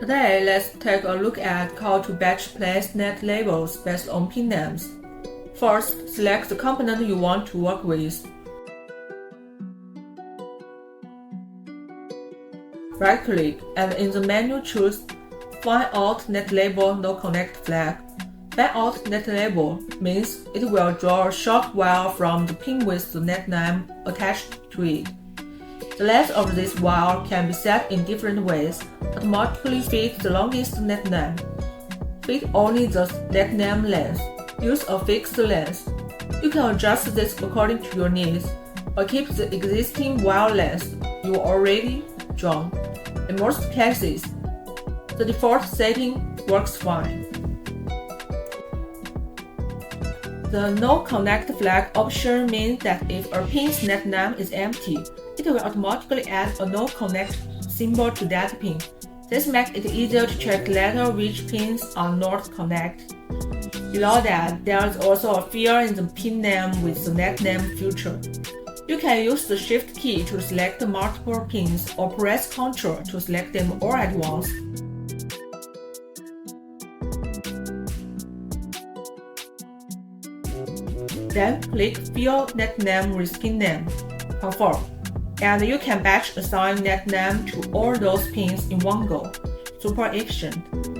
Today, let's take a look at how to batch place net labels based on pin names. First, select the component you want to work with. Right-click and in the menu choose Fanout Net Label No Connect flag. Fanout Net Label means it will draw a short wire from the pin with the net name attached to it. The length of this wire can be set in different ways. Automatically fit the longest net name. Fit only the net name length. Use a fixed length. You can adjust this according to your needs, or keep the existing wire length you already drawn. In most cases, the default setting works fine. The No Connect flag option means that if a pin's net name is empty, it will automatically add a No Connect symbol to that pin. This makes it easier to check later which pins are not connected. Below that, there is also a field in the pin name with the net name feature. You can use the Shift key to select multiple pins or press Ctrl to select them all at once. Then click Fill Net Name with Pin Name. Confirm. And you can batch assign net name to all those pins in one go. Super efficient.